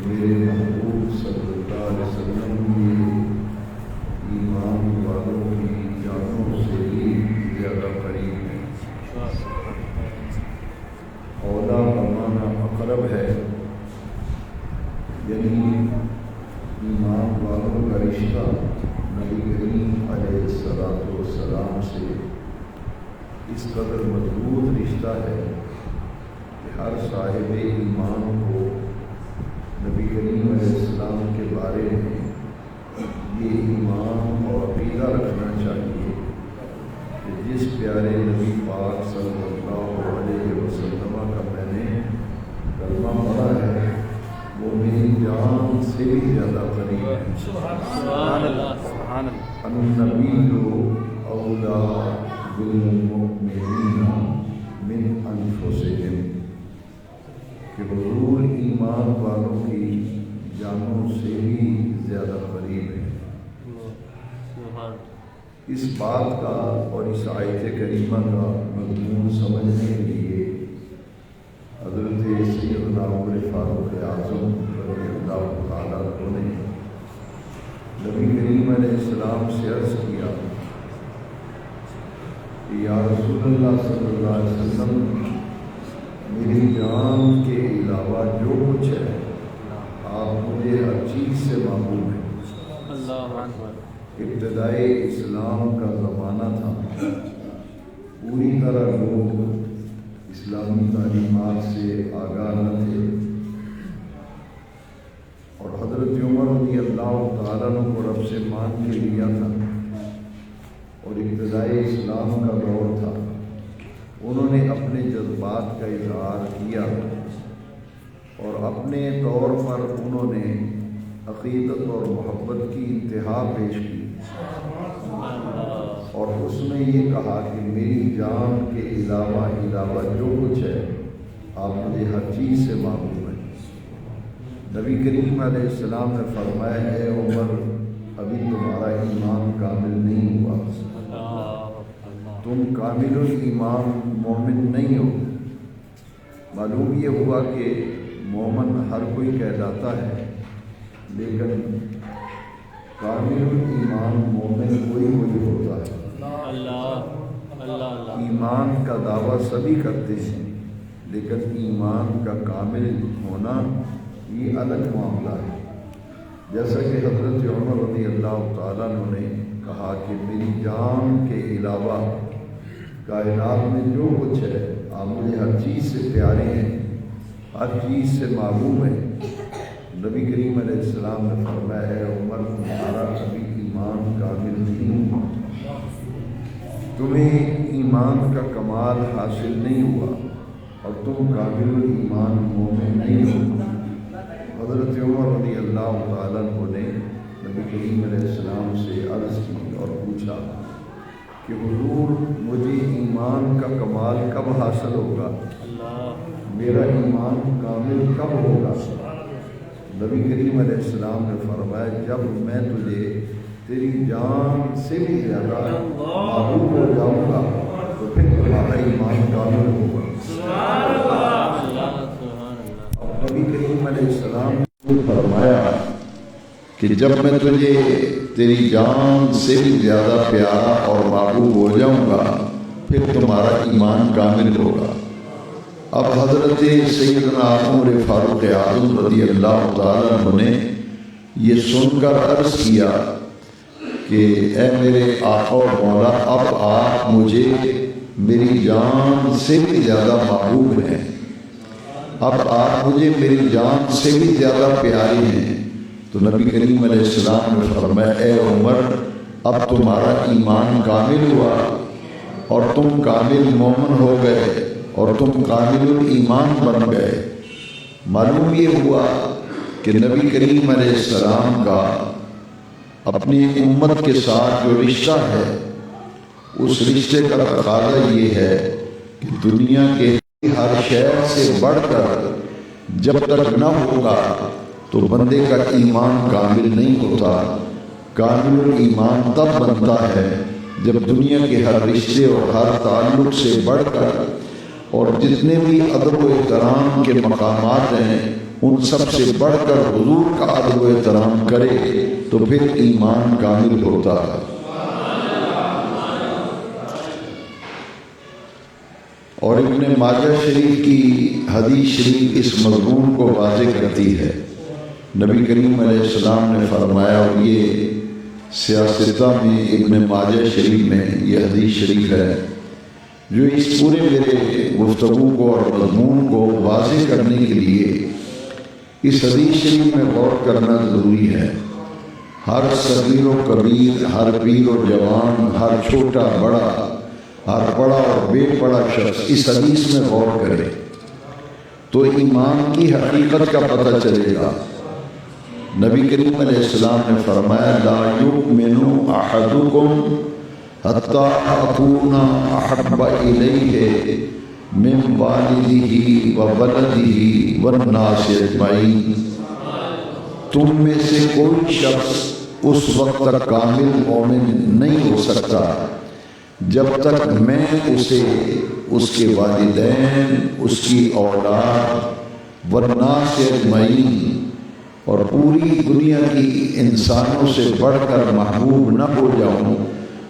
میرے محبوب صلی اللہ علیہ وسلم کے ایمان والوں کی جانوں سے بھی زیادہ قریب ہے۔ اولا بمانا اقرب ہے، یعنی ایمان والوں کا رشتہ نبی کریم علیہ السلام سے اس قدر مضبوط رشتہ ہے کہ ہر صاحب ایمان کو نبی کریم علیہ السلام کے بارے میں یہ ایمان اور عقیدہ رکھنا چاہیے کہ جس پیارے نبی پاک صلی اللہ علیہ وسلم کا میں نے کلمہ پڑھا ہے وہ میری جان سے بھی زیادہ قریب ہے۔ سبحان اللہ، سبحان اللہ۔ النبی اولا بالمؤمنین من انفسہم، کہ حضور ایمان والوں کی جانوں سے بھی زیادہ قریب ہے۔ اس بات کا اور اس آیت کریمہ کا مضمون سمجھنے کے لیے حضرت سیدنا عمر فاروق اعظم رضی اللہ تعالیٰ عنہ نے نبی کریم علیہ السلام سے عرض کیا کہ یا رسول اللہ صلی اللہ علیہ وسلم، میری جان کے علاوہ جو کچھ ہے آپ مجھے ہر چیز سے معلوم ہے۔ اللہ اکبر۔ ابتدائی اسلام کا زمانہ تھا، پوری طرح لوگ اسلامی تعلیمات سے آگاہ نہ تھے، اور حضرت عمر رضی اللہ تعالیٰ عنہ کو رب سے مان کے لیا تھا، اور ابتدائی اسلام کا دور تھا۔ انہوں نے اپنے جذبات کا اظہار کیا اور اپنے طور پر انہوں نے عقیدت اور محبت کی انتہا پیش کی، اور اس میں یہ کہا کہ میری جان کے علاوہ جو کچھ ہے آپ مجھے ہر چیز سے معلوم ہے۔ نبی کریم علیہ السلام نے فرمایا ہے عمر، ابھی تمہارا ایمان کامل نہیں ہوا، تم کامل الایمان مومن نہیں ہو۔ معلوم یہ ہوا کہ مومن ہر کوئی کہلاتا ہے، لیکن کامل الایمان مومن کوئی ہوتا ہے۔ ایمان کا دعویٰ سبھی کرتے ہیں، لیکن ایمان کا کامل ہونا یہ الگ معاملہ ہے۔ جیسا کہ حضرت عمر رضی اللہ تعالیٰ عنہ نے کہا کہ میری جان کے علاوہ کائنات میں جو کچھ ہے آپ مجھے ہر چیز سے پیارے ہیں، ہر چیز سے معلوم ہے۔ نبی کریم علیہ السلام نے فرمایا ہے عمر، تمہارا ابھی ایمان کامل نہیں ہوا، تمہیں ایمان کا کمال حاصل نہیں ہوا، اور تم کامل الایمان مومن نہیں ہو۔ حضرت عمر رضی اللہ تعالیٰ عنہ نے نبی کریم علیہ السلام سے عرض کی اور پوچھا کہ حضور مجھے ایمان کا کمال کب حاصل ہوگا، میرا ایمان کامل کب ہوگا؟ نبی کریم علیہ السلام نے فرمایا جب میں تجھے تیری جان سے بھی زیادہ معلوم ہو جاؤں گا تو پھر تمہارا ایمان کامل ہوگا۔ اب نبی کریم علیہ السلام نے فرمایا کہ جب میں تجھے تیری جان سے بھی زیادہ پیارا اور محبوب ہو جاؤں گا پھر تمہارا ایمان کامل ہوگا۔ اب حضرت سیدنا عمر فاروق اعظم رضی اللہ تعالیٰ عنہ نے یہ سن کر عرض کیا کہ اے میرے آقا و مولا، اب آپ مجھے میری جان سے بھی زیادہ محبوب ہیں، اب آپ مجھے میری جان سے بھی زیادہ پیارے ہیں۔ تو نبی کریم علیہ السلام نے فرمایا اے عمر، اب تمہارا ایمان کامل ہوا اور تم کامل مومن ہو گئے اور تم کامل الایمان بن گئے۔ معلوم یہ ہوا کہ نبی کریم علیہ السلام کا اپنی امت کے ساتھ جو رشتہ ہے اس رشتے کا تقاضا یہ ہے کہ دنیا کے ہر شے سے بڑھ کر جب تک نہ ہوگا تو بندے کا ایمان کامل نہیں ہوتا۔ کامل ایمان تب بنتا ہے جب دنیا کے ہر رشتے اور ہر تعلق سے بڑھ کر اور جتنے بھی ادب و احترام کے مقامات ہیں ان سب سے بڑھ کر حضور کا ادب و احترام کرے تو پھر ایمان کامل ہوتا ہے۔ اور ابن ماجہ شریف کی حدیث شریف اس مضمون کو واضح کرتی ہے۔ نبی کریم علیہ السلام نے فرمایا، اور یہ سیاستہ میں ابن ماجہ شریف میں یہ حدیث شریف ہے جو اس پورے میرے گفتگو کو اور مضمون کو واضح کرنے کے لیے اس حدیث شریف میں غور کرنا ضروری ہے۔ ہر صغیر و کبیر، ہر پیر و جوان، ہر چھوٹا بڑا، ہر پڑھا اور بے پڑھا شخص اس حدیث میں غور کرے تو ایمان کی حقیقت کا پتہ چلے گا۔ نبی کریم علیہ السلام نے فرمایا، لا یؤمن احدکم حتی اکون احب الیہ من والدہ وولدہ والناس اجمعین۔ تم میں سے کوئی شخص اس وقت تک کامل مومن نہیں ہو سکتا جب تک میں اسے، اس کے والدین، اس کی اولاد، والناس اجمعین اور پوری دنیا کی انسانوں سے بڑھ کر محبوب نہ ہو جاؤں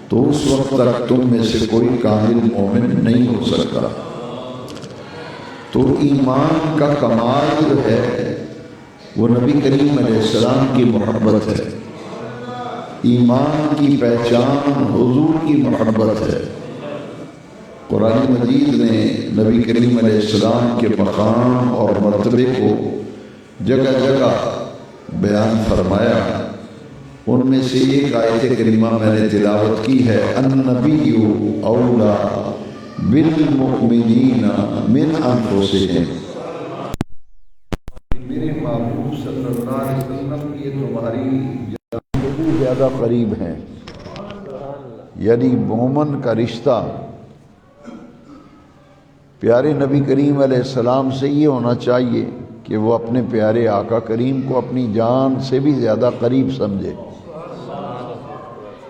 تو اس وقت تک تم میں سے کوئی کامل مومن نہیں ہو سکتا۔ تو ایمان کا کمال جو ہے وہ نبی کریم علیہ السلام کی محبت ہے۔ ایمان کی پہچان حضور کی محبت ہے۔ قرآن مجید نے نبی کریم علیہ السلام کے مقام اور مرتبے کو جگہ جگہ بیان فرمایا۔ ان میں سے ایک آیت کریمہ میں نے تلاوت کی ہے، النبی اولا بالمؤمنین من انفسہم۔ میرے محبوب صلی اللہ علیہ وسلم یہ تمہاری زیادہ قریب ہیں، یعنی مومن کا رشتہ پیارے نبی کریم علیہ السلام سے یہ ہونا چاہیے کہ وہ اپنے پیارے آقا کریم کو اپنی جان سے بھی زیادہ قریب سمجھے،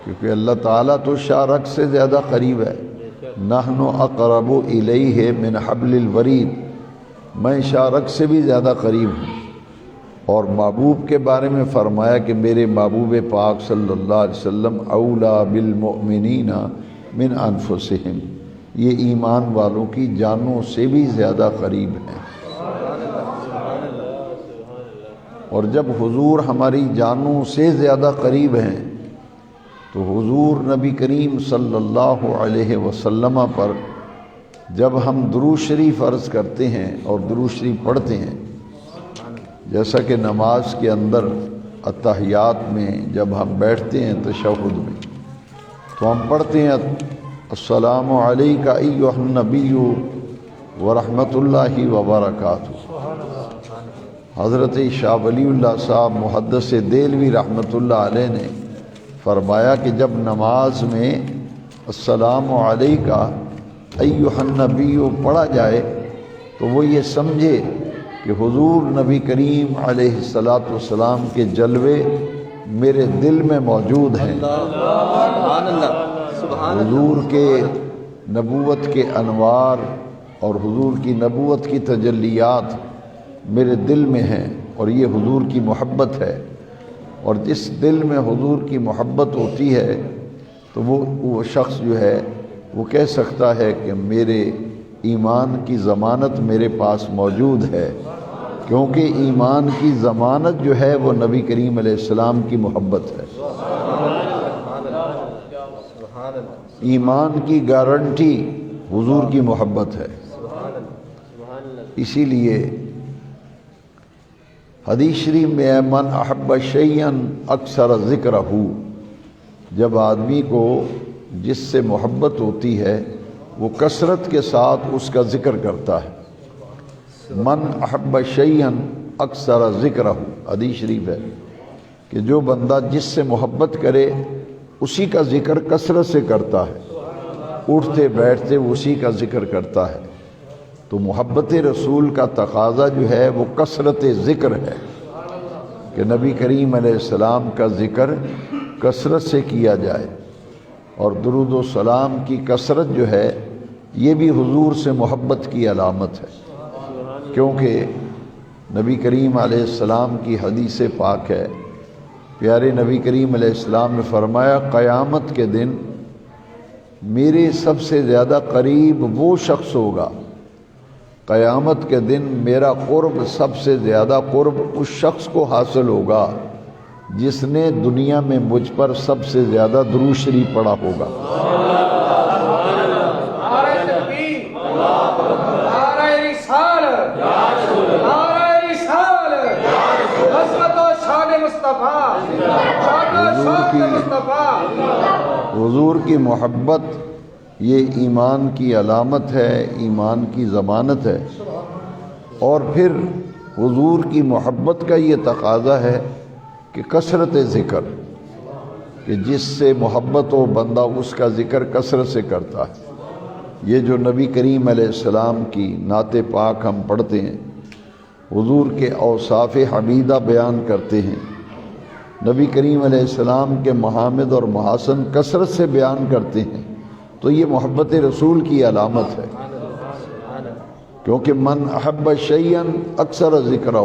کیونکہ اللہ تعالیٰ تو شارک سے زیادہ قریب ہے۔ نحن اقرب الیہ من حبل الورید، میں شارک سے بھی زیادہ قریب ہوں۔ اور محبوب کے بارے میں فرمایا کہ میرے محبوب پاک صلی اللہ علیہ وسلم اولا بالمؤمنین من انفسہم، یہ ایمان والوں کی جانوں سے بھی زیادہ قریب ہیں۔ اور جب حضور ہماری جانوں سے زیادہ قریب ہیں تو حضور نبی کریم صلی اللہ علیہ وسلم پر جب ہم درود شریف عرض کرتے ہیں اور درود شریف پڑھتے ہیں، جیسا کہ نماز کے اندر اتحیات میں جب ہم بیٹھتے ہیں تشہد میں تو ہم پڑھتے ہیں، السلام علیکہ ایہا النبی ورحمۃ اللہ وبرکاتہ۔ حضرت شاہ ولی اللہ صاحب محدث دہلوی رحمۃ اللہ علیہ نے فرمایا کہ جب نماز میں السلام علیکہ ایہا النبی پڑھا جائے تو وہ یہ سمجھے کہ حضور نبی کریم علیہ السلام کے جلوے میرے دل میں موجود ہیں، حضور کے نبوت کے انوار اور حضور کی نبوت کی تجلیات میرے دل میں ہیں، اور یہ حضور کی محبت ہے۔ اور جس دل میں حضور کی محبت ہوتی ہے تو وہ شخص جو ہے وہ کہہ سکتا ہے کہ میرے ایمان کی ضمانت میرے پاس موجود ہے، کیونکہ ایمان کی ضمانت جو ہے وہ نبی کریم علیہ السلام کی محبت ہے۔ ایمان کی گارنٹی حضور کی محبت ہے۔ اسی لیے حدیث شریف میں ہے، من احب شیئا اکثر ذکرہ، جب آدمی کو جس سے محبت ہوتی ہے وہ کثرت کے ساتھ اس کا ذکر کرتا ہے۔ من احب شیئا اکثر ذکرہ، حدیث شریف ہے کہ جو بندہ جس سے محبت کرے اسی کا ذکر کثرت سے کرتا ہے، اٹھتے بیٹھتے اسی کا ذکر کرتا ہے۔ تو محبت رسول کا تقاضا جو ہے وہ کثرت ذکر ہے کہ نبی کریم علیہ السلام کا ذکر کثرت سے کیا جائے، اور درود و سلام کی کثرت جو ہے یہ بھی حضور سے محبت کی علامت ہے، کیونکہ نبی کریم علیہ السلام کی حدیث پاک ہے، پیارے نبی کریم علیہ السلام نے فرمایا قیامت کے دن میرے سب سے زیادہ قریب وہ شخص ہوگا، قیامت کے دن میرا قرب سب سے زیادہ قرب اس شخص کو حاصل ہوگا جس نے دنیا میں مجھ پر سب سے زیادہ درود شریف پڑھا ہوگا۔ حضور کی محبت یہ ایمان کی علامت ہے، ایمان کی ضمانت ہے، اور پھر حضور کی محبت کا یہ تقاضا ہے کہ کثرت ذکر، کہ جس سے محبت ہو بندہ اس کا ذکر کثرت سے کرتا ہے۔ یہ جو نبی کریم علیہ السلام کی نعت پاک ہم پڑھتے ہیں، حضور کے اوصاف حمیدہ بیان کرتے ہیں، نبی کریم علیہ السلام کے محامد اور محاسن کثرت سے بیان کرتے ہیں، تو یہ محبت رسول کی علامت ہے، کیونکہ من احب شیئا اکثر ذکرہ،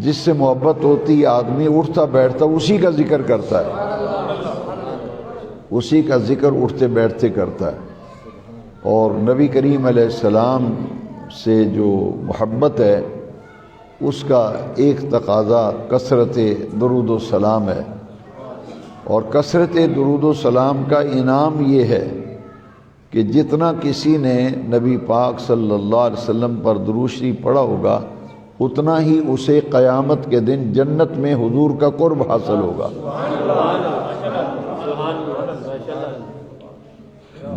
جس سے محبت ہوتی ہے آدمی اٹھتا بیٹھتا اسی کا ذکر کرتا ہے، اسی کا ذکر اٹھتے بیٹھتے کرتا ہے۔ اور نبی کریم علیہ السلام سے جو محبت ہے اس کا ایک تقاضا کثرت درود و سلام ہے، اور کثرت درود و سلام کا انعام یہ ہے کہ جتنا کسی نے نبی پاک صلی اللہ علیہ وسلم پر درود شریف پڑھا ہوگا اتنا ہی اسے قیامت کے دن جنت میں حضور کا قرب حاصل ہوگا۔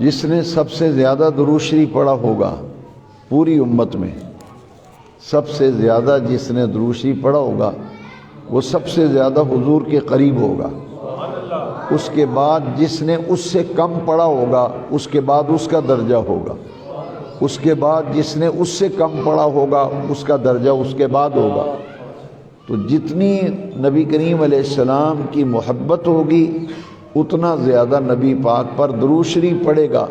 جس نے سب سے زیادہ درود شریف پڑھا ہوگا پوری امت میں، سب سے زیادہ جس نے درود شریف پڑھا ہوگا وہ سب سے زیادہ حضور کے قریب ہوگا۔ اس کے بعد جس نے اس سے کم پڑھا ہوگا اس کے بعد اس کا درجہ ہوگا، اس کے بعد جس نے اس سے کم پڑھا ہوگا اس کا درجہ اس کے بعد ہوگا۔ تو جتنی نبی کریم علیہ السلام کی محبت ہوگی اتنا زیادہ نبی پاک پر درود شریف پڑھے گا،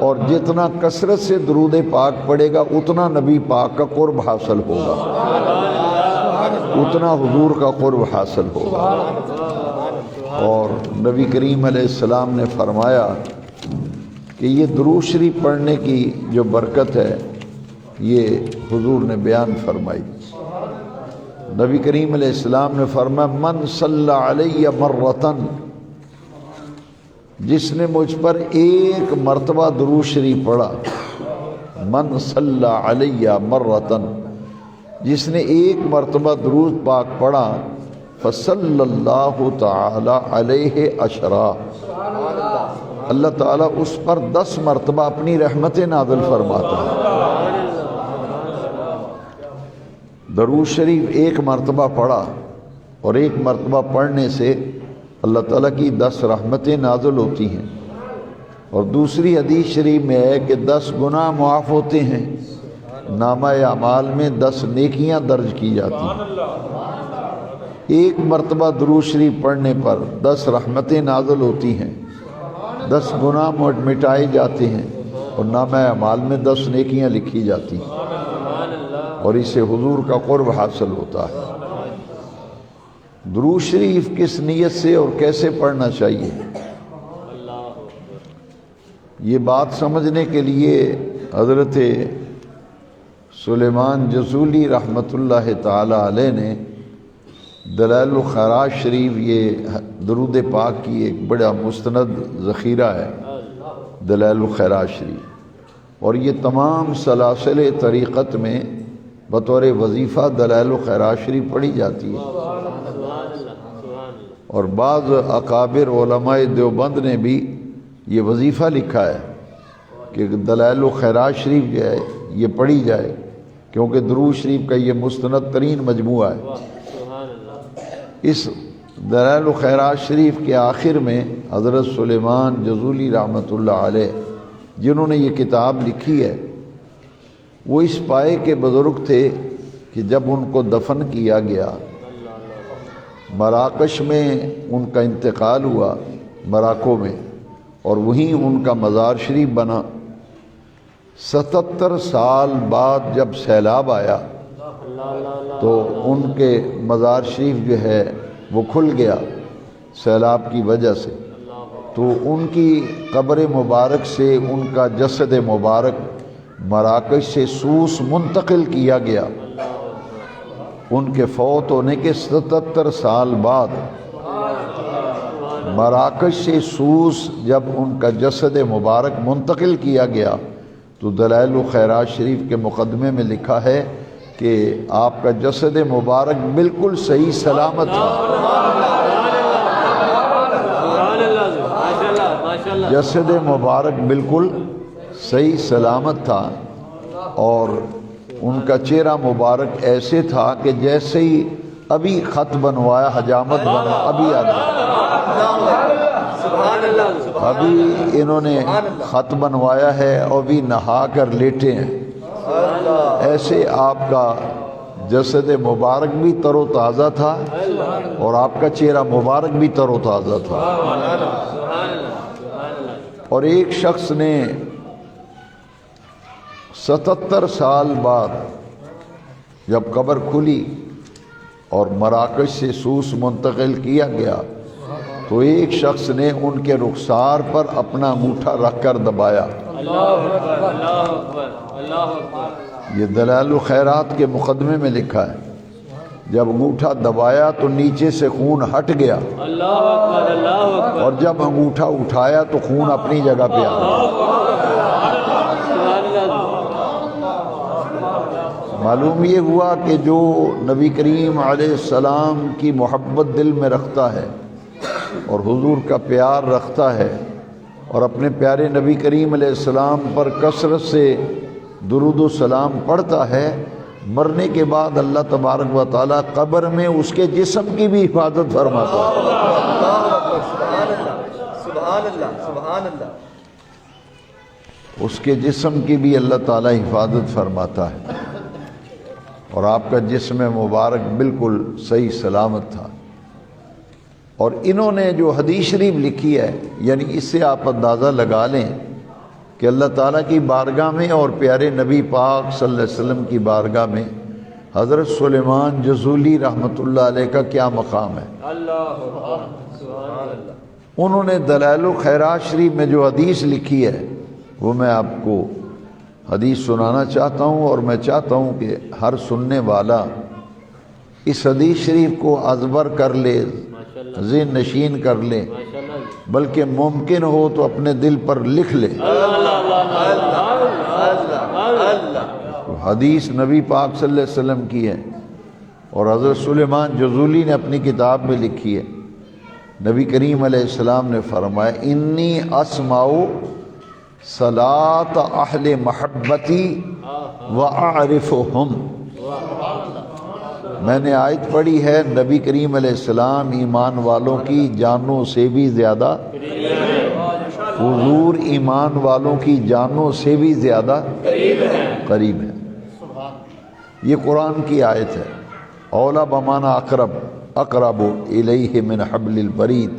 اور جتنا کثرت سے درود پاک پڑھے گا اتنا نبی پاک کا قرب حاصل ہوگا، اتنا حضور کا قرب حاصل ہوگا۔ اور نبی کریم علیہ السلام نے فرمایا کہ یہ درود شریف پڑھنے کی جو برکت ہے یہ حضور نے بیان فرمائی۔ نبی کریم علیہ السلام نے فرمایا من صلی علی مرتن، جس نے مجھ پر ایک مرتبہ درود شریف پڑھا، من صلی علی مرتن، جس نے ایک مرتبہ درود پاک پڑھا، فصلی اللہ تعالی علیہ عشرا، اللہ تعالیٰ اس پر 10 مرتبہ اپنی رحمتیں نازل فرماتا ہے۔ درود شریف ایک مرتبہ پڑھا اور ایک مرتبہ پڑھنے سے اللہ تعالیٰ کی 10 رحمتیں نازل ہوتی ہیں، اور دوسری حدیث شریف میں ہے کہ 10 گناہ معاف ہوتے ہیں، نامہ اعمال میں 10 نیکیاں درج کی جاتی ہیں۔ ایک مرتبہ درود شریف پڑھنے پر 10 رحمتیں نازل ہوتی ہیں، 10 گناہ مٹائے جاتے ہیں، اور نامہ اعمال میں 10 نیکیاں لکھی جاتی ہیں، اور اسے حضور کا قرب حاصل ہوتا ہے۔ درود شریف کس نیت سے اور کیسے پڑھنا چاہیے، یہ بات سمجھنے کے لیے حضرت سلیمان جزولی رحمۃ اللہ تعالی علیہ نے دلائل الخیرات شریف، یہ درود پاک کی ایک بڑا مستند ذخیرہ ہے دلائل الخیرات شریف، اور یہ تمام سلاسل طریقت میں بطور وظیفہ دلائل الخیرات شریف پڑھی جاتی ہے، اور بعض اکابر علماء دیوبند نے بھی یہ وظیفہ لکھا ہے کہ دلائل الخیرات شریف جو ہے یہ پڑھی جائے، کیونکہ درود شریف کا یہ مستند ترین مجموعہ ہے۔ اس دلائل الخیرات شریف کے آخر میں حضرت سلیمان جزولی رحمۃ اللہ علیہ جنہوں نے یہ کتاب لکھی ہے، وہ اس پائے کے بزرگ تھے کہ جب ان کو دفن کیا گیا، مراکش میں ان کا انتقال ہوا، مراکو میں، اور وہیں ان کا مزار شریف بنا۔ 77 سال بعد جب سیلاب آیا تو ان کے مزار شریف جو ہے وہ کھل گیا سیلاب کی وجہ سے، تو ان کی قبر مبارک سے ان کا جسد مبارک مراکش سے سوس منتقل کیا گیا۔ ان کے فوت ہونے کے 77 سال بعد مراکش سے سوس جب ان کا جسد مبارک منتقل کیا گیا تو دلائل الخیرات شریف کے مقدمے میں لکھا ہے کہ آپ کا جسد مبارک بالکل صحیح سلامت تھا، جسد مبارک بالکل صحیح سلامت تھا، اور ان کا چہرہ مبارک ایسے تھا کہ جیسے ہی ابھی خط بنوایا، حجامت بنوا ابھی آ گیا، ابھی انہوں نے خط بنوایا ہے اور بھی نہا کر لیٹے ہیں، ایسے آپ کا جسد مبارک بھی تر و تازہ تھا اور آپ کا چہرہ مبارک بھی تر و تازہ تھا۔ اور ایک شخص نے 77 سال بعد جب قبر کھلی اور مراکش سے سوس منتقل کیا گیا تو ایک شخص نے ان کے رخسار پر اپنا انگوٹھا رکھ کر دبایا۔ یہ دلائل الخیرات کے مقدمے میں لکھا ہے، جب انگوٹھا دبایا تو نیچے سے خون ہٹ گیا، اور جب انگوٹھا اٹھایا تو خون اپنی جگہ پہ آ گیا۔ معلوم یہ ہوا کہ جو نبی کریم علیہ السلام کی محبت دل میں رکھتا ہے اور حضور کا پیار رکھتا ہے اور اپنے پیارے نبی کریم علیہ السلام پر کثرت سے درود و سلام پڑھتا ہے، مرنے کے بعد اللہ تبارک و تعالیٰ قبر میں اس کے جسم کی بھی حفاظت فرماتا ہے۔ اس کے جسم کی بھی اللہ تعالیٰ حفاظت فرماتا ہے، اور آپ کا جسم مبارک بالکل صحیح سلامت تھا۔ اور انہوں نے جو حدیث شریف لکھی ہے، یعنی اس سے آپ اندازہ لگا لیں کہ اللہ تعالیٰ کی بارگاہ میں اور پیارے نبی پاک صلی اللہ علیہ وسلم کی بارگاہ میں حضرت سلیمان جزولی رحمۃ اللہ علیہ کا کیا مقام ہے۔ انہوں نے دلائل الخیرات شریف میں جو حدیث لکھی ہے وہ میں آپ کو حدیث سنانا چاہتا ہوں، اور میں چاہتا ہوں کہ ہر سننے والا اس حدیث شریف کو ازبر کر لے، ذہن نشین کر لے، بلکہ ممکن ہو تو اپنے دل پر لکھ لے۔ حدیث نبی پاک صلی اللہ علیہ وسلم کی ہے اور حضرت سلیمان جزولی نے اپنی کتاب میں لکھی ہے۔ نبی کریم علیہ السلام نے فرمایا، انی اسمع صلاۃ اہل محبتی واعرفہم۔ میں نے آیت پڑھی ہے، نبی کریم علیہ السلام ایمان والوں کی جانوں سے بھی زیادہ، حضور ایمان والوں کی جانوں سے بھی زیادہ قریب ہے۔ یہ قرآن کی آیت ہے۔ اولا بمانا اقرب، اقرب الیہ من حبل الورید،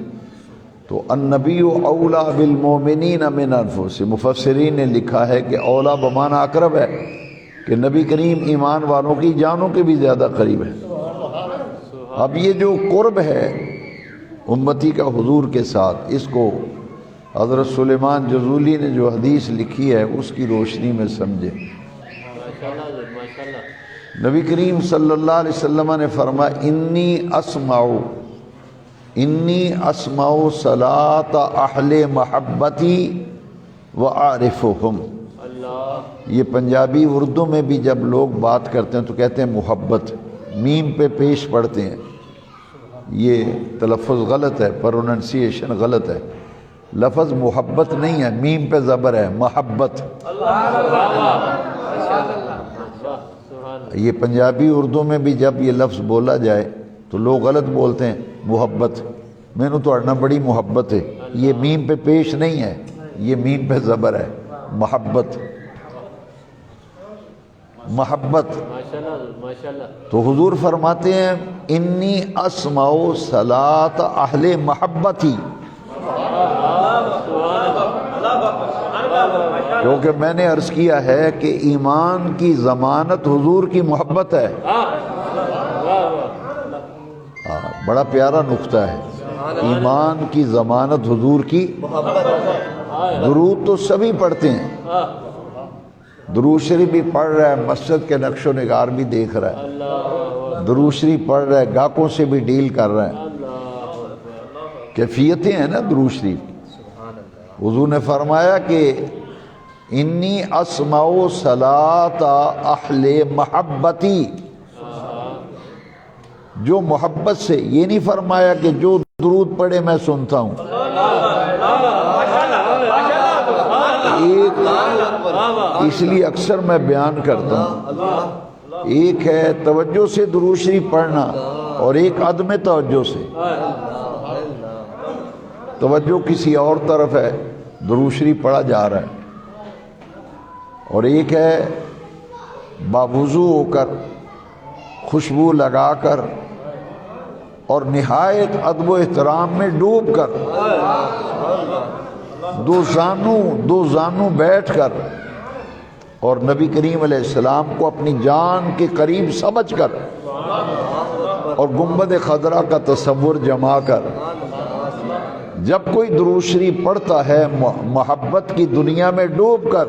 تو النبی اولا بالمومنین من انفسہم۔ مفسرین نے لکھا ہے کہ اولا بمانا اقرب ہے کہ نبی کریم ایمان والوں کی جانوں کے بھی زیادہ قریب ہے۔ اب یہ جو قرب ہے امتی کا حضور کے ساتھ، اس کو حضرت سلیمان جزولی نے جو حدیث لکھی ہے اس کی روشنی میں سمجھے۔ نبی کریم صلی اللہ علیہ وسلم نے فرمایا، انی اسمع صلاۃ اہل محبتی وعارفہم۔ یہ پنجابی اردو میں بھی جب لوگ بات کرتے ہیں تو کہتے ہیں محبت، میم پہ پیش پڑھتے ہیں، یہ تلفظ غلط ہے، پروننسیشن غلط ہے۔ لفظ محبت نہیں ہے، میم پہ زبر ہے، محبت۔ یہ پنجابی اردو میں بھی جب یہ لفظ بولا جائے تو لوگ غلط بولتے ہیں، محبت، میں نے تو اڑنا بڑی محبت ہے، یہ میم پہ پیش نہیں ہے، یہ میم پہ زبر ہے، محبت، محبت۔ تو حضور فرماتے ہیں، انی اسمع صلاۃ اہل محبتی، کیونکہ میں نے عرض کیا ہے کہ ایمان کی ضمانت حضور کی محبت ہے۔ بڑا پیارا نقطہ ہے. ایمان کی ضمانت حضور کی درود تو سبھی پڑھتے ہیں. درود شریف بھی پڑھ رہا ہے، مسجد کے نقش و نگار بھی دیکھ رہا ہے، درود شریف پڑھ رہا ہے، گاہکوں سے بھی ڈیل کر رہا ہے. کیفیتیں ہیں نا درود شریف. حضور نے فرمایا کہ انی اسمع صلاۃ اہل محبتی، جو محبت سے، یہ نہیں فرمایا کہ جو درود پڑھے میں سنتا ہوں. ایک اس لیے اکثر میں بیان کرتا ہوں، ایک ہے توجہ سے درود شریف پڑھنا اور ایک عدم توجہ سے. توجہ کسی اور طرف ہے، درود شریف پڑھا جا رہا ہے. اور ایک ہے باوضو ہو کر، خوشبو لگا کر اور نہایت ادب و احترام میں ڈوب کر، دو زانو بیٹھ کر اور نبی کریم علیہ السلام کو اپنی جان کے قریب سمجھ کر اور گنبد خضرا کا تصور جما کر جب کوئی درود شریف پڑھتا ہے محبت کی دنیا میں ڈوب کر،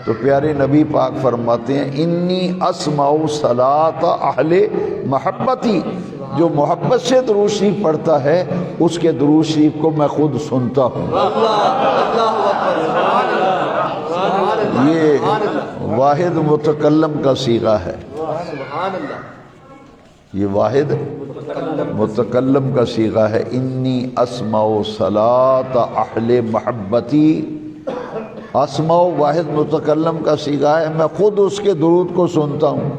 تو پیارے نبی پاک فرماتے ہیں انی اسمع صلاۃ اہل محبتی، جو محبت سے درود شریف پڑھتا ہے اس کے درود شریف کو میں خود سنتا ہوں. یہ واحد متکلم کا صیغہ ہے، یہ واحد متکلم کا صیغہ ہے. انی اسمع صلاۃ اہل محبتی، اسمع واحد متکلم کا صیغہ ہے، میں خود اس کے درود کو سنتا ہوں.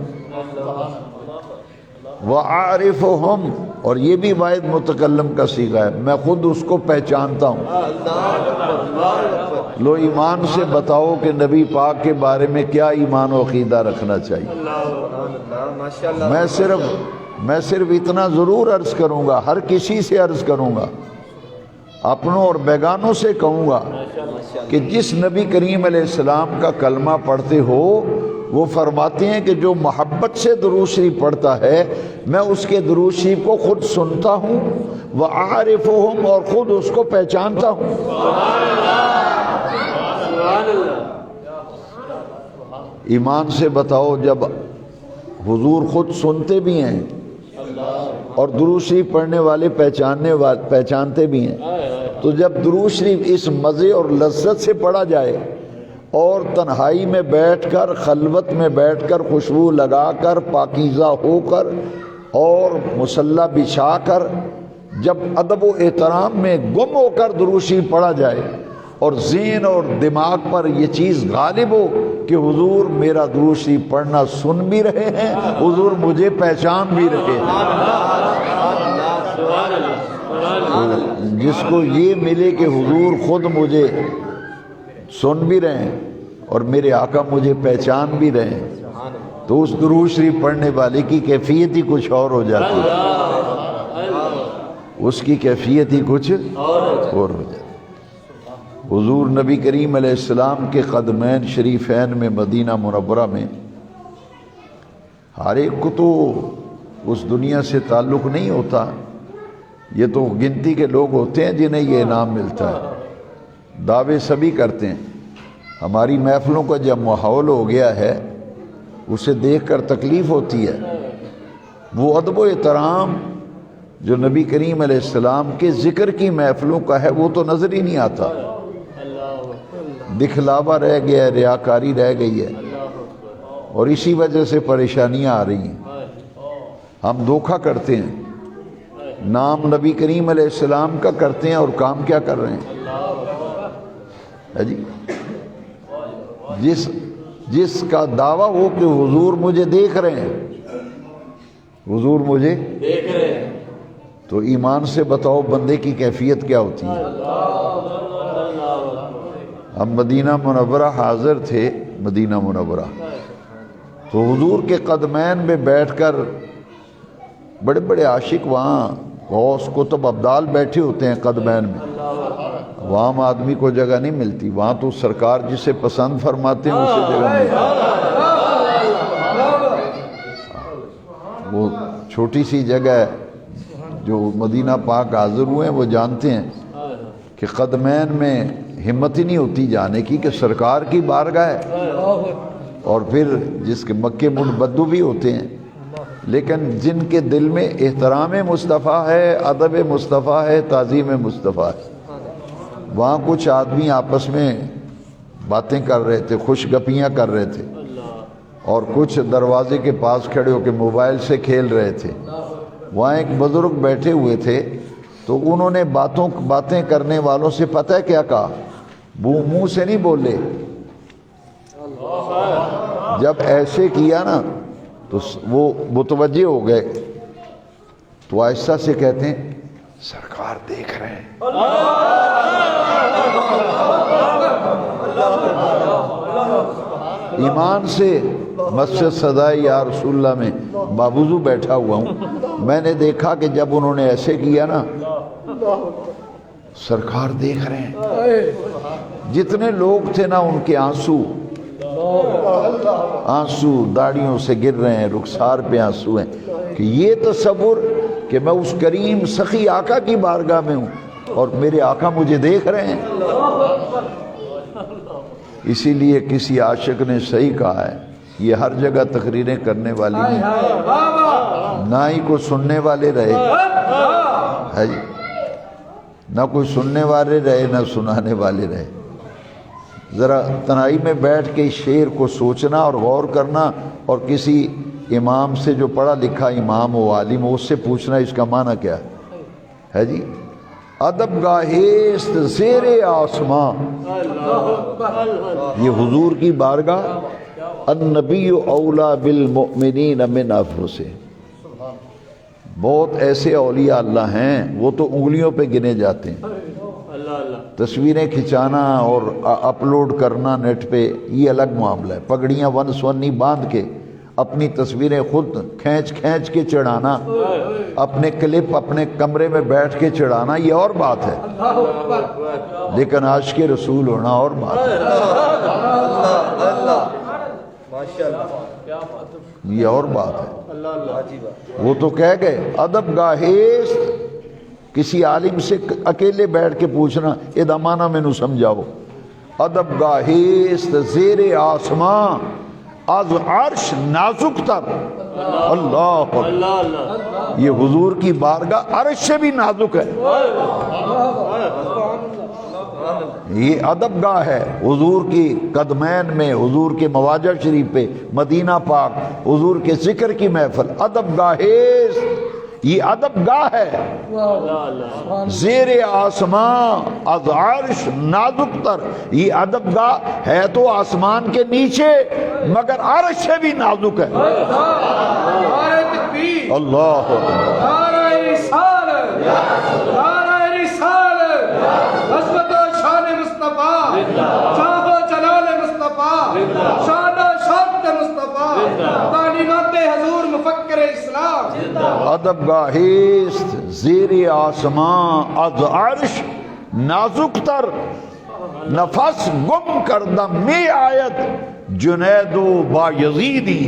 وَأَعْرِفُهُمْ، اور یہ بھی واحد متکلم کا صیغہ ہے، میں خود اس کو پہچانتا ہوں. لو ایمان سے بتاؤ کہ نبی پاک کے بارے میں کیا ایمان و عقیدہ رکھنا چاہیے. میں صرف اتنا ضرور عرض کروں گا، ہر کسی سے عرض کروں گا، اپنوں اور بیگانوں سے کہوں گا کہ جس نبی کریم علیہ السلام کا کلمہ پڑھتے ہو، وہ فرماتے ہیں کہ جو محبت سے درود شریف پڑھتا ہے میں اس کے درود شریف کو خود سنتا ہوں، وَأَعْرِفُهُمْ، اور خود اس کو پہچانتا ہوں. ایمان سے بتاؤ، جب حضور خود سنتے بھی ہیں اور درود شریف پڑھنے والے پہچانتے بھی ہیں، تو جب درود شریف اس مزے اور لذت سے پڑھا جائے اور تنہائی میں بیٹھ کر، خلوت میں بیٹھ کر، خوشبو لگا کر، پاکیزہ ہو کر اور مصلی بچھا کر، جب ادب و احترام میں گم ہو کر درود شریف پڑھا جائے اور ذہن اور دماغ پر یہ چیز غالب ہو کہ حضور میرا درود شریف پڑھنا سن بھی رہے ہیں، حضور مجھے پہچان بھی رہے ہیں. جس کو یہ ملے کہ حضور خود مجھے سن بھی رہے ہیں اور میرے آقا مجھے پہچان بھی رہے ہیں، تو اس درود شریف پڑھنے والے کی کیفیت ہی کچھ اور ہو جاتی ہے، اس کی کیفیت ہی کچھ اور ہو جاتی ہے. حضور نبی کریم علیہ السلام کے قدمین شریفین میں مدینہ منورہ میں ہر ایک کو تو اس دنیا سے تعلق نہیں ہوتا، یہ تو گنتی کے لوگ ہوتے ہیں جنہیں یہ انعام ملتا ہے. دعوے سبھی کرتے ہیں. ہماری محفلوں کا جب ماحول ہو گیا ہے اسے دیکھ کر تکلیف ہوتی ہے. وہ ادب و احترام جو نبی کریم علیہ السلام کے ذکر کی محفلوں کا ہے وہ تو نظر ہی نہیں آتا. دکھلاوا رہ گیا ہے، ریاکاری رہ گئی ہے، اور اسی وجہ سے پریشانیاں آ رہی ہیں. ہم دھوکہ کرتے ہیں، نام نبی کریم علیہ السلام کا کرتے ہیں اور کام کیا کر رہے ہیں جی. جس کا دعویٰ ہو کہ حضور مجھے دیکھ رہے ہیں، حضور مجھے دیکھ رہے ہیں، تو ایمان سے بتاؤ بندے کی کیفیت کیا ہوتی ہے. ہم مدینہ منورہ حاضر تھے، مدینہ منورہ، تو حضور کے قدمین میں بیٹھ کر بڑے بڑے عاشق وہاں غوث کتب ابدال بیٹھے ہوتے ہیں قدمین میں. وہاں عام آدمی کو جگہ نہیں ملتی، وہاں تو سرکار جسے پسند فرماتے ہیں اسے جگہ ملتی. وہ چھوٹی سی جگہ ہے جو مدینہ پاک حاضر ہوئے ہیں وہ جانتے ہیں کہ قدمین میں ہمت ہی نہیں ہوتی جانے کی کہ سرکار کی بارگاہ ہے، اور پھر جس کے مکے بدو بھی ہوتے ہیں، لیکن جن کے دل میں احترام مصطفیٰ ہے، ادب مصطفیٰ ہے، تعظیم مصطفیٰ ہے، وہاں کچھ آدمی آپس میں باتیں کر رہے تھے، خوش گپیاں کر رہے تھے، اور کچھ دروازے کے پاس کھڑے ہو کے موبائل سے کھیل رہے تھے۔ وہاں ایک بزرگ بیٹھے ہوئے تھے، تو انہوں نے باتیں کرنے والوں سے پتہ ہے کیا کہا؟ وہ منہ سے نہیں بولے، جب ایسے کیا نا تو وہ متوجہ ہو گئے، تو آہستہ سے کہتے ہیں سرکار دیکھ رہے ہیں۔ ایمان سے مسجد صدائے یا رسول اللہ میں بابوزو بیٹھا ہوا ہوں، میں نے دیکھا کہ جب انہوں نے ایسے کیا نا، سرکار دیکھ رہے ہیں۔ جتنے لوگ تھے نا ان کے آنسو داڑیوں سے گر رہے ہیں، رخسار پہ آنسو ہیں، کہ یہ تصور کہ میں اس کریم سخی آقا کی بارگاہ میں ہوں اور میرے آقا مجھے دیکھ رہے ہیں۔ اسی لیے کسی عاشق نے صحیح کہا ہے، یہ ہر جگہ تقریریں کرنے والی نہیں، نہ ہی کوئی سننے والے رہے ہے جی، نہ کوئی سننے والے رہے نہ سنانے والے رہے۔ ذرا تنہائی میں بیٹھ کے اس شعر کو سوچنا اور غور کرنا، اور کسی امام سے جو پڑھا لکھا امام و عالم ہو اس سے پوچھنا اس کا معنی کیا ہے جی۔ ادب گاہیست زیر آسماں، یہ حضور کی بارگاہ، النبی اولا بالمؤمنین من انفسہم۔ بہت ایسے اولیاء اللہ ہیں وہ تو انگلیوں پہ گنے جاتے ہیں، تصویریں کھچانا اور اپلوڈ کرنا نیٹ پہ یہ الگ معاملہ ہے، پگڑیاں ون سونی باندھ کے اپنی تصویریں خود کھینچ کے چڑھانا، اپنے کلپ اپنے کمرے میں بیٹھ کے چڑھانا، یہ اور بات ہے، لیکن عاشق رسول ہونا اور بات ہے، یہ اور بات ہے۔ وہ تو کہہ گئے ادب گاہیست، کسی عالم سے اکیلے بیٹھ کے پوچھنا یہ دمانہ میں نو سمجھاؤ، ادب گاہیست زیر آسماں از عرش نازک تر، اللہ یہ حضور کی بارگاہ عرش سے بھی نازک ہے، یہ ادب گاہ ہے حضور کی قدمین میں، حضور کے مواجہ شریف پہ، مدینہ پاک، حضور کے ذکر کی محفل، ادب گاہیست، یہ ادب گاہ ہے، زیر آسمان از عرش نازک تر، یہ ادب گاہ ہے تو آسمان کے نیچے مگر عرش سے بھی نازک ہے۔ اللہ عظمت و شان مصطفیٰ، شان و جلال مصطفیٰ، شان و شوقت مصطفیٰ، تعلیمات حضور مفکر اسلام۔ ادب گاہیست زیر آسمان از عرش نازک تر، نفس گم کردہ می آیت جنید و بایزیدی۔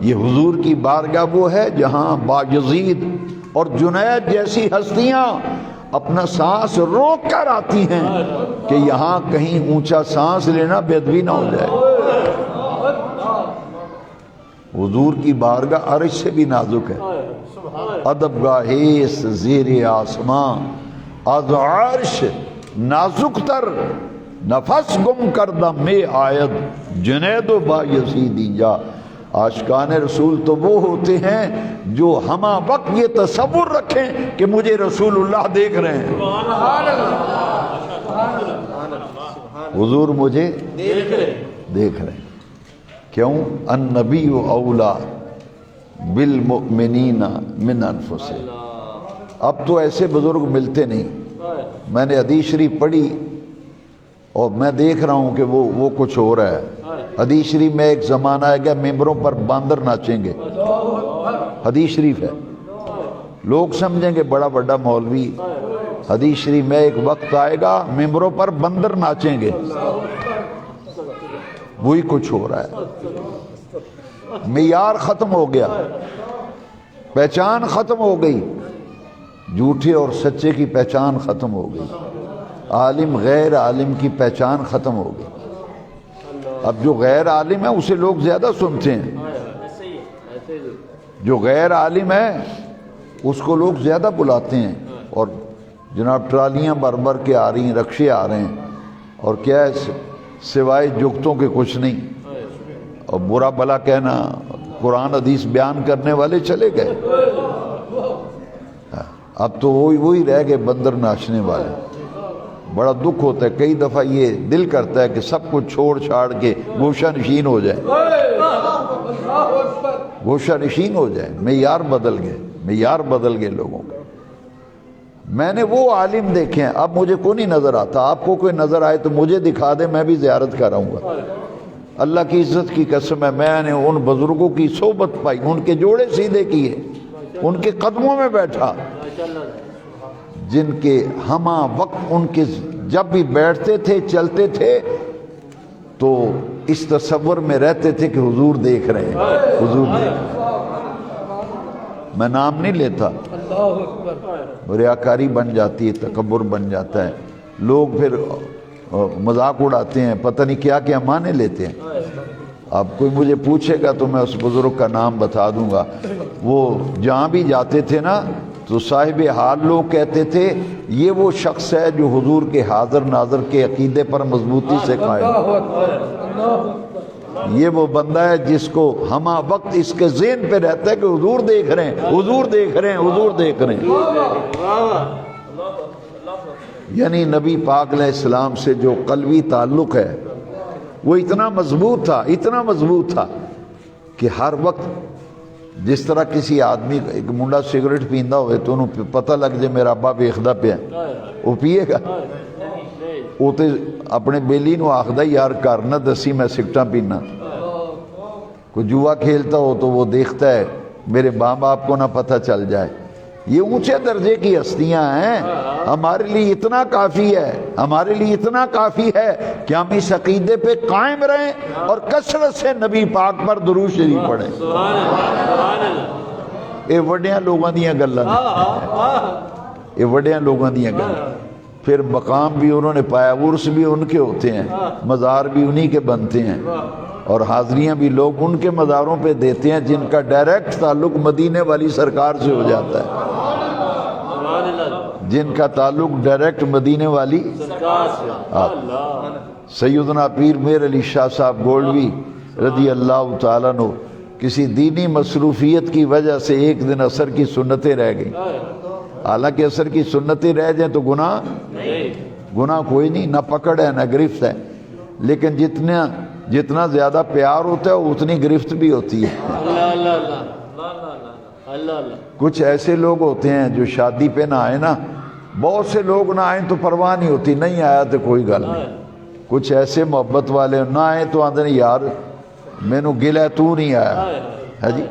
یہ حضور کی بارگاہ وہ ہے جہاں بایزید اور جنید جیسی ہستیاں اپنا سانس روک کر آتی ہیں کہ یہاں کہیں اونچا سانس لینا بے ادبی نہ ہو جائے۔ حضور کی بارگاہ عرش سے بھی نازک ہے، ادب گاہیس زیر آسمان از عرش نازک تر، نفس گم کردہ میں آید جنید و بایزیدی جا۔ عاشقان رسول تو وہ ہوتے ہیں جو ہمہ وقت یہ تصور رکھیں کہ مجھے رسول اللہ دیکھ رہے ہیں، حضور مجھے دیکھ رہے ہیں۔ کیوں؟ النبی اولا بالمؤمنین من انفسہم۔ اب تو ایسے بزرگ ملتے نہیں، میں نے حدیث شریف پڑھی اور میں دیکھ رہا ہوں کہ وہ کچھ ہو رہا ہے۔ حدیث شریف میں ایک زمانہ آئے گا ممبروں پر باندر ناچیں گے، حدیث شریف ہے، لوگ سمجھیں گے بڑا بڑا مولوی۔ حدیث شریف میں ایک وقت آئے گا ممبروں پر بندر ناچیں گے، وہی کچھ ہو رہا ہے، معیار ختم ہو گیا۔ پہچان ختم ہو گئی، جھوٹے اور سچے کی پہچان ختم ہو گئی، عالم غیر عالم کی پہچان ختم ہو گئی۔ اب جو غیر عالم ہے اسے لوگ زیادہ سنتے ہیں، جو غیر عالم ہے اس کو لوگ زیادہ بلاتے ہیں، اور جناب ٹرالیاں بھر بھر کے آ رہی ہیں، رکشے آ رہے ہیں، اور کیا ہے سوائے جگتوں کے کچھ نہیں، اور برا بلا کہنا، قرآن حدیث بیان کرنے والے چلے گئے، اب تو وہی رہ گئے بندر ناچنے والے۔ بڑا دکھ ہوتا ہے، کئی دفعہ یہ دل کرتا ہے کہ سب کچھ چھوڑ چھاڑ کے گوشہ نشین ہو جائے، گوشہ نشین ہو جائے، معیار بدل گئے لوگوں کا۔ میں نے وہ عالم دیکھے ہیں، اب مجھے کوئی نہیں نظر آتا، آپ کو کوئی نظر آئے تو مجھے دکھا دے، میں بھی زیارت کراؤں گا۔ اللہ کی عزت کی قسم ہے، میں نے ان بزرگوں کی صحبت پائی، ان کے جوڑے سیدھے کیے، ان کے قدموں میں بیٹھا، جن کے ہمہ وقت ان کے جب بھی بیٹھتے تھے چلتے تھے تو اس تصور میں رہتے تھے کہ حضور دیکھ رہے ہیں، حضور دیکھ رہے ہیں۔ میں نام نہیں لیتا، ریاکاری بن جاتی ہے، تکبر بن جاتا ہے، لوگ پھر مذاق اڑاتے ہیں، پتہ نہیں کیا کیا معنی لیتے ہیں۔ اب کوئی مجھے پوچھے گا تو میں اس بزرگ کا نام بتا دوں گا، وہ جہاں بھی جاتے تھے نا تو صاحب حال لوگ کہتے تھے یہ وہ شخص ہے جو حضور کے حاضر ناظر کے عقیدے پر مضبوطی سے قائم، یہ وہ بندہ ہے جس کو ہمہ وقت اس کے ذہن پہ رہتا ہے کہ حضور دیکھ رہے ہیں، حضور دیکھ رہے ہیں، حضور دیکھ رہے ہیں۔ یعنی نبی پاک علیہ السلام سے جو قلبی تعلق ہے وہ اتنا مضبوط تھا کہ ہر وقت جس طرح کسی آدمی ایک منڈا سگریٹ پیندا ہوئے تو انہوں پتہ لگ جائے میرا ابا ویکھدا پیا، وہ پیے گا، وہ تو اپنے بیلی نو آخدا یار کر نہ دسی میں سگٹاں پینا، کوئی جوا کھیلتا ہو تو وہ دیکھتا ہے میرے ماں باپ کو نہ پتہ چل جائے۔ یہ اونچے درجے کی ہستیاں ہیں، ہمارے لیے اتنا کافی ہے کہ ہم اس عقیدے پہ قائم رہیں اور کثرت سے نبی پاک پر درود شریف پڑھیں۔ یہ وڈیاں لوگاں دیاں گلاں، یہ وڈیاں لوگاں دیاں گلاں۔ پھر مقام بھی انہوں نے پایا، عرس بھی ان کے ہوتے ہیں، مزار بھی انہی کے بنتے ہیں، اور حاضریاں بھی لوگ ان کے مزاروں پہ دیتے ہیں جن کا ڈائریکٹ تعلق مدینے والی سرکار سے ہو جاتا ہے، جن کا تعلق ڈائریکٹ مدینے والی سرکار سے۔ سیدنا پیر میر علی شاہ صاحب گولوی رضی اللہ تعالیٰ عنہ کسی دینی مصروفیت کی وجہ سے ایک دن عصر کی سنتیں رہ گئیں، حالانکہ عصر کی سنتیں رہ جائیں تو گناہ کوئی نہیں، نہ پکڑ ہے نہ گرفت ہے، لیکن جتنا زیادہ پیار ہوتا ہے اتنی گرفت بھی ہوتی ہے۔ کچھ ایسے لوگ ہوتے ہیں جو شادی پہ نہ آئے نا، بہت سے لوگ نہ آئیں تو پرواہ نہیں ہوتی، نہیں آیا تو کوئی گل نہیں۔ کچھ ایسے محبت والے نہ آئے تو آتے ہیں یار مینوں گل ہے تو نہیں آیا ہے جی۔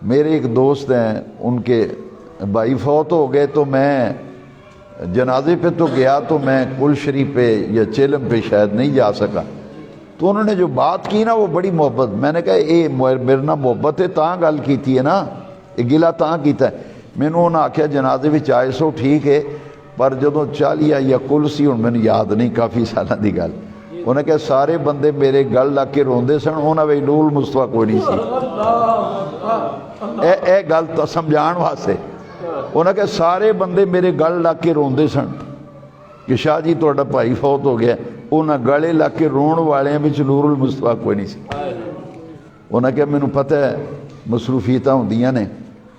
میرے ایک دوست ہیں، ان کے بھائی فوت ہو گئے تو میں جنازے پہ تو گیا، تو میں کل شریف پہ یا چیلم پہ شاید نہیں جا سکا، تو انہوں نے جو بات کی نا وہ بڑی محبت، میں نے کہا اے میرے نہ محبت ہے تاں گل کیتی ہے نا، یہ گلا تاں کیتا ہے۔ میں نے انہوں نے آکھیا جنازے بھی آئے سو ٹھیک ہے، پر جدوں چالیا یا کل سی ہن مینوں یاد نہیں، کافی سالاں دی گل، انہوں نے کہا سارے بندے میرے گل لگ کے روندے سن، انہاں وچ نور مصطفیٰ کوئی نہیں سی۔ اے گل تو سمجھان واسطے انہوں نے کہا سارے بندے میرے گل لگ کے روندے سن کہ شاہ جی تہاڈا بھائی فوت ہو گیا، انہاں گلے لگ کے رون والے وچ نور المصطفیٰ کوئی نہیں سی۔ انہوں نے کہا مینوں پتہ ہے مصروفیتاں ہوندیاں نے،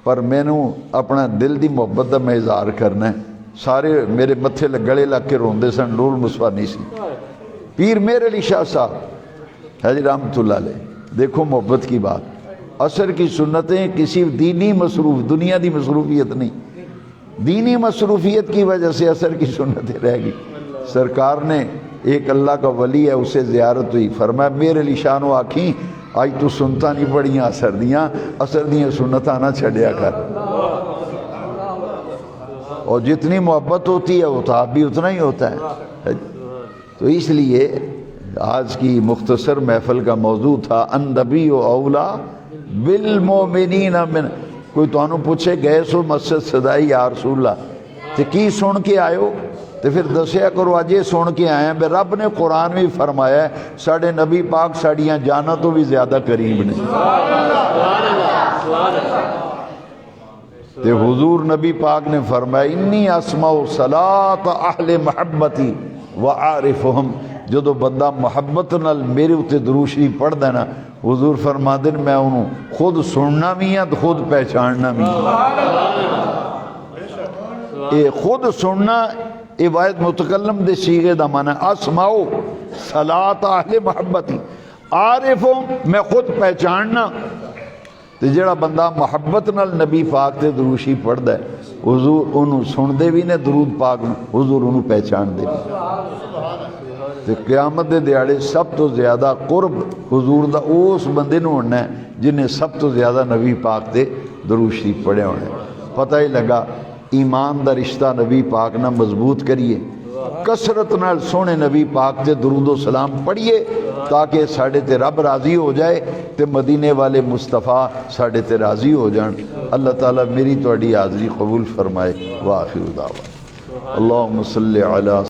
پر مینوں اپنا دل دی محبت دا میں اظہار کرنا ہے، سارے میرے متھے گلے لگ کے روندے سن، نور المصطفیٰ نہیں سی۔ پیر میر علی شاہ صاحب حضرت رحمۃ اللہ علیہ، دیکھو محبت کی بات، عصر کی سنتیں کسی دینی مصروف، دنیا دی مصروفیت نہیں، دینی مصروفیت کی وجہ سے عصر کی سنتیں رہ گئی۔ سرکار نے ایک اللہ کا ولی ہے، اسے زیارت ہوئی، فرمایا میر علی شاہ نو آکھیں آج تو سنتا نہیں پڑیاں عصر دیاں سنتاں نہ چھڈیا کر، اور جتنی محبت ہوتی ہے وہ تو آپ بھی اتنا ہی ہوتا ہے۔ تو اس لیے آج کی مختصر محفل کا موضوع تھا النبی اولا بالمؤمنین من، کوئی تانوں پوچھے گئے سو مسجد سدائی یا رسول اللہ تے کی سن کے آئے ہو تے پھر دسیا کرو اج یہ سن کے آئے ہیں بے رب نے قرآن بھی فرمایا ہے ساڑھے نبی پاک ساڑیاں جانا تو بھی زیادہ قریب نے تے حضور نبی پاک نے فرمایا انی اسمع صلاۃ اہل محبتی وعارفہم جدو بندہ محبت نال میرے اتے درود شریف پڑھ دینا حضور فرما دے میں انہوں خود سننا بھی ہے خود پہچاننا بھی اے خود سننا اے واحد متکلم دے سیغے دا معنی اسمعو صلاۃ اہل محبتی عارفوں میں خود پہچاننا تے جڑا بندہ محبت نال نبی پاک تے درود شریف پڑھدا ہے حضور انہوں سن دے بھی نے درود پاک حضور انہوں پہچان دے تے قیامت دے دیاڑے سب تو زیادہ قرب حضور دا اس بندے نوں ہونا ہے جنہیں سب تو زیادہ نبی پاک تے درود شریف پڑھے ہونے پتہ ہی لگا ایمان دا رشتہ نبی پاک نہ مضبوط کریے کثرت نال سونے نبی پاک تے درود و سلام پڑھیے تاکہ ساڑھے تے رب راضی ہو جائے تے مدینے والے مصطفیٰ ساڑھے تے راضی ہو جان اللہ تعالیٰ میری توڑی حاضری قبول فرمائے وآخر دعوانا اللہم صلی علی